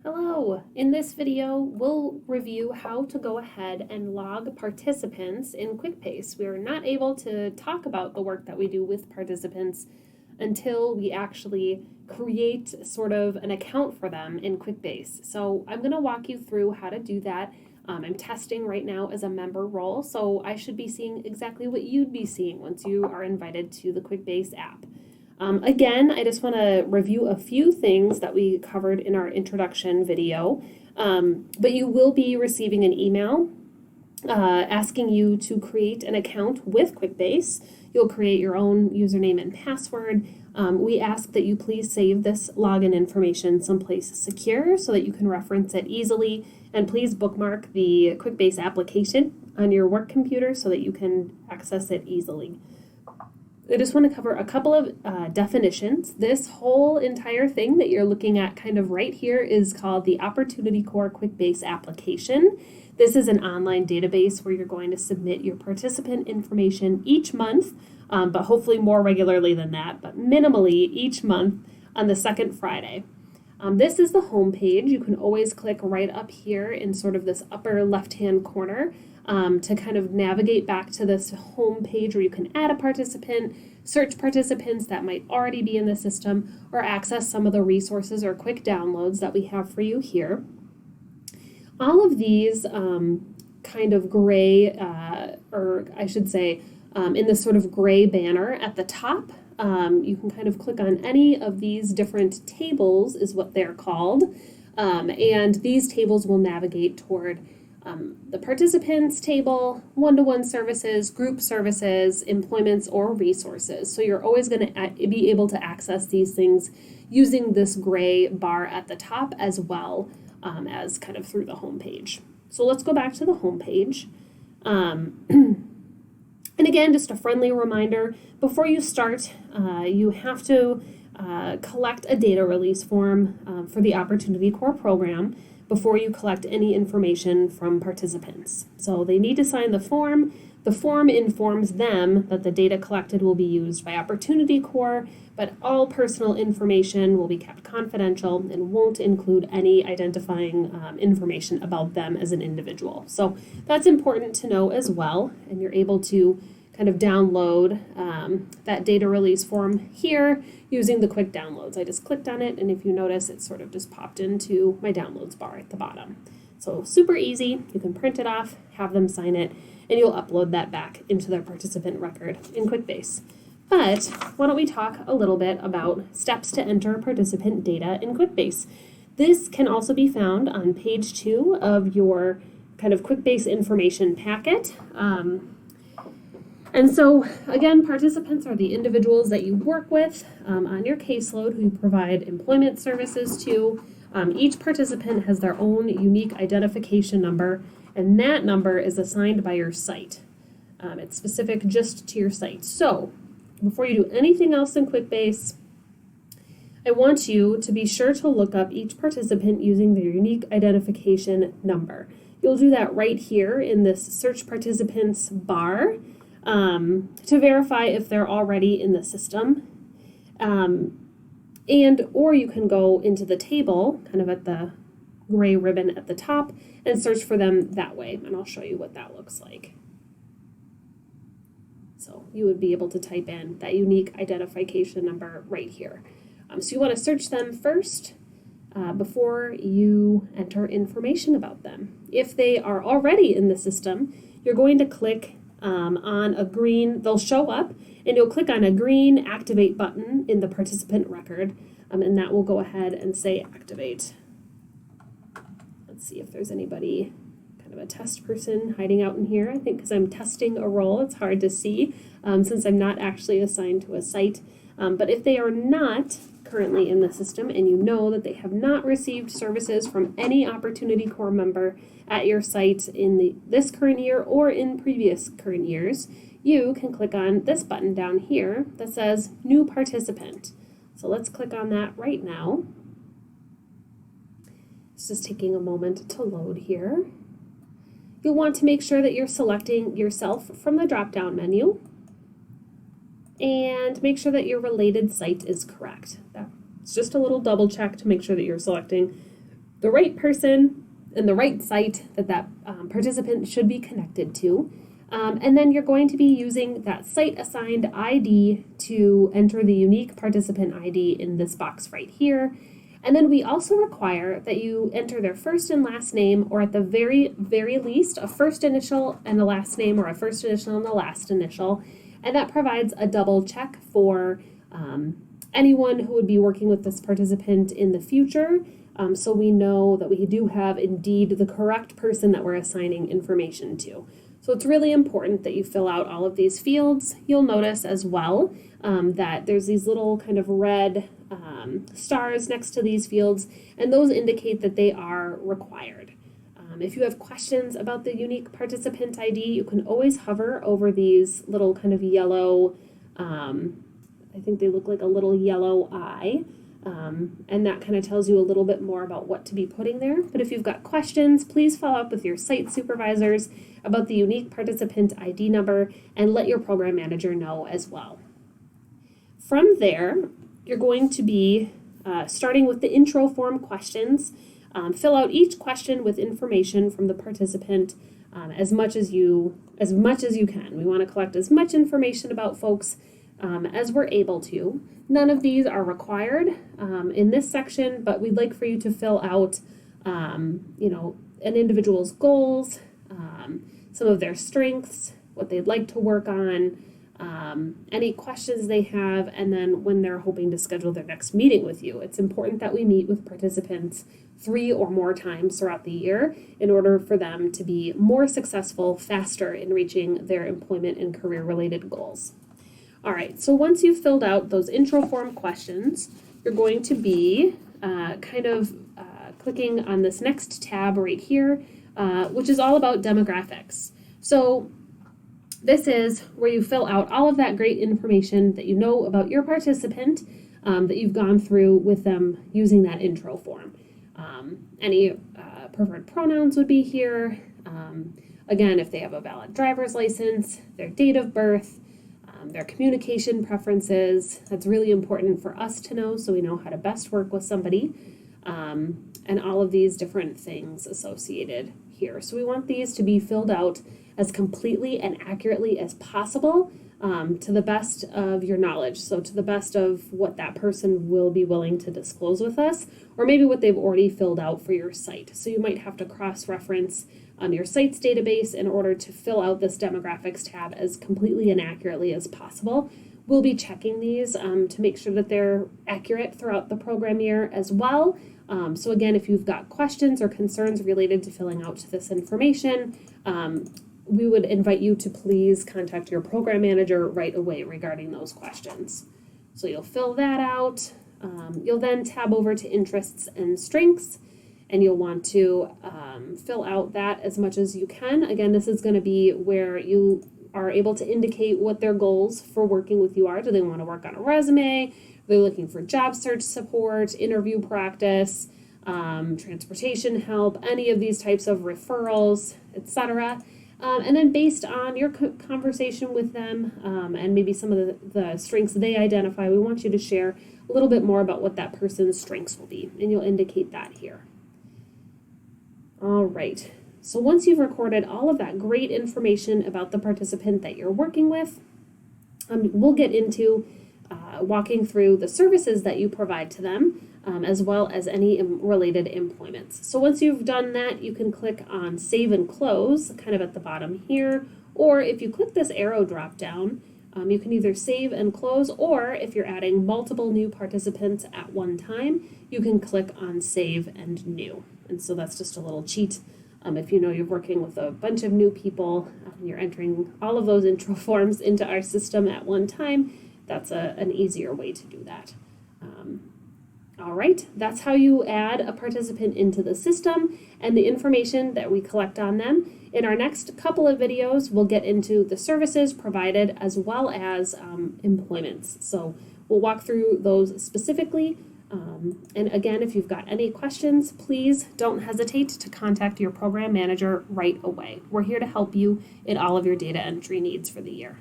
Hello! In this video, we'll review how to go ahead and log participants in QuickBase. We are not able to talk about the work that we do with participants until we actually create sort of an account for them in QuickBase. So I'm going to walk you through how to do that. I'm testing right now as a member role, so I should be seeing exactly what you'd be seeing once you are invited to the QuickBase app. Again, I just want to review a few things that we covered in our introduction video, but you will be receiving an email asking you to create an account with QuickBase. You'll create your own username and password. We ask that you please save this login information someplace secure so that you can reference it easily, and please bookmark the QuickBase application on your work computer so that you can access it easily. I just want to cover a couple of definitions. This whole entire thing that you're looking at kind of right here is called the Opportunity Corps QuickBase application. This is an online database where you're going to submit your participant information each month, but hopefully more regularly than that, but minimally each month on the second Friday. This is the home page. You can always click right up here in sort of this upper left-hand corner to kind of navigate back to this home page where you can add a participant, search participants that might already be in the system, or access some of the resources or quick downloads that we have for you here. All of these kind of gray, or I should say, in this sort of gray banner at the top, you can kind of click on any of these different tables is what they're called, and these tables will navigate toward the participants table, one-to-one services, group services, employments, or resources. So you're always going to be able to access these things using this gray bar at the top as well as kind of through the home page. So let's go back to the home page. And again, just a friendly reminder, before you start, you have to collect a data release form for the Opportunity Corps program before you collect any information from participants. So they need to sign the form. The form informs them that the data collected will be used by Opportunity Corps, but all personal information will be kept confidential and won't include any identifying information about them as an individual. So that's important to know as well, and you're able to kind of download that data release form here using the quick downloads. I just clicked on it, and if you notice, it sort of just popped into my downloads bar at the bottom. So super easy. You can print it off, have them sign it, and you'll upload that back into their participant record in QuickBase. But why don't we talk a little bit about steps to enter participant data in QuickBase. This can also be found on page 2 of your kind of QuickBase information packet. And so, again, participants are the individuals that you work with on your caseload who you provide employment services to. Each participant has their own unique identification number, and that number is assigned by your site. It's specific just to your site. So, before you do anything else in QuickBase, I want you to be sure to look up each participant using their unique identification number. You'll do that right here in this Search Participants bar. To verify if they're already in the system. Or you can go into the table, kind of at the gray ribbon at the top, and search for them that way, and I'll show you what that looks like. So you would be able to type in that unique identification number right here. So you want to search them first before you enter information about them. If they are already in the system, you're going to click on a green, they'll show up, and you'll click on a green activate button in the participant record, and that will go ahead and say activate. Let's see if there's anybody, kind of a test person hiding out in here. I think because I'm testing a role, it's hard to see since I'm not actually assigned to a site. But if they are not currently in the system and you know that they have not received services from any Opportunity Corps member at your site in this current year or in previous current years, you can click on this button down here that says New Participant. So let's click on that right now. It's just taking a moment to load here. You'll want to make sure that you're selecting yourself from the drop-down menu and make sure that your related site is correct. It's just a little double check to make sure that you're selecting the right person and the right site that participant should be connected to. And then you're going to be using that site assigned ID to enter the unique participant ID in this box right here. And then we also require that you enter their first and last name, or at the very, very least, a first initial and a last name, or a first initial and a last initial. And that provides a double check for anyone who would be working with this participant in the future. So we know that we do have indeed the correct person that we're assigning information to. So it's really important that you fill out all of these fields. You'll notice as well that there's these little kind of red stars next to these fields, and those indicate that they are required. If you have questions about the unique participant ID, you can always hover over these little kind of yellow, I think they look like a little yellow eye, and that kind of tells you a little bit more about what to be putting there. But if you've got questions, please follow up with your site supervisors about the unique participant ID number and let your program manager know as well. From there, you're going to be starting with the intro form questions. Fill out each question with information from the participant as much as you can. We want to collect as much information about folks as we're able to. None of these are required in this section, but we'd like for you to fill out, an individual's goals, some of their strengths, what they'd like to work on, any questions they have, and then when they're hoping to schedule their next meeting with you. It's important that we meet with participants 3 or more times throughout the year in order for them to be more successful faster in reaching their employment and career-related goals. All right, so once you've filled out those intro form questions, you're going to be clicking on this next tab right here, which is all about demographics. So this is where you fill out all of that great information that you know about your participant that you've gone through with them using that intro form. Any preferred pronouns would be here. Again, if they have a valid driver's license, their date of birth, their communication preferences. That's really important for us to know so we know how to best work with somebody, and all of these different things associated here. So we want these to be filled out as completely and accurately as possible to the best of your knowledge. So to the best of what that person will be willing to disclose with us, or maybe what they've already filled out for your site. So you might have to cross-reference your site's database in order to fill out this demographics tab as completely and accurately as possible. We'll be checking these to make sure that they're accurate throughout the program year as well. So again, if you've got questions or concerns related to filling out this information, we would invite you to please contact your program manager right away regarding those questions. So you'll fill that out. You'll then tab over to interests and strengths, and you'll want to fill out that as much as you can. Again, this is going to be where you are able to indicate what their goals for working with you are. Do they want to work on a resume? Are they looking for job search support, interview practice, transportation help, any of these types of referrals, etc. And then based on your conversation with them and maybe some of the strengths they identify, we want you to share a little bit more about what that person's strengths will be, and you'll indicate that here. All right, so once you've recorded all of that great information about the participant that you're working with, we'll get into walking through the services that you provide to them, as well as any related employments. So once you've done that, you can click on Save and Close, kind of at the bottom here, or if you click this arrow drop down, you can either save and close, or if you're adding multiple new participants at one time, you can click on Save and New. And so that's just a little cheat. If you know you're working with a bunch of new people, you're entering all of those intro forms into our system at one time, that's an easier way to do that. All right, that's how you add a participant into the system and the information that we collect on them. In our next couple of videos, we'll get into the services provided as well as employments. So we'll walk through those specifically. And again, if you've got any questions, please don't hesitate to contact your program manager right away. We're here to help you in all of your data entry needs for the year.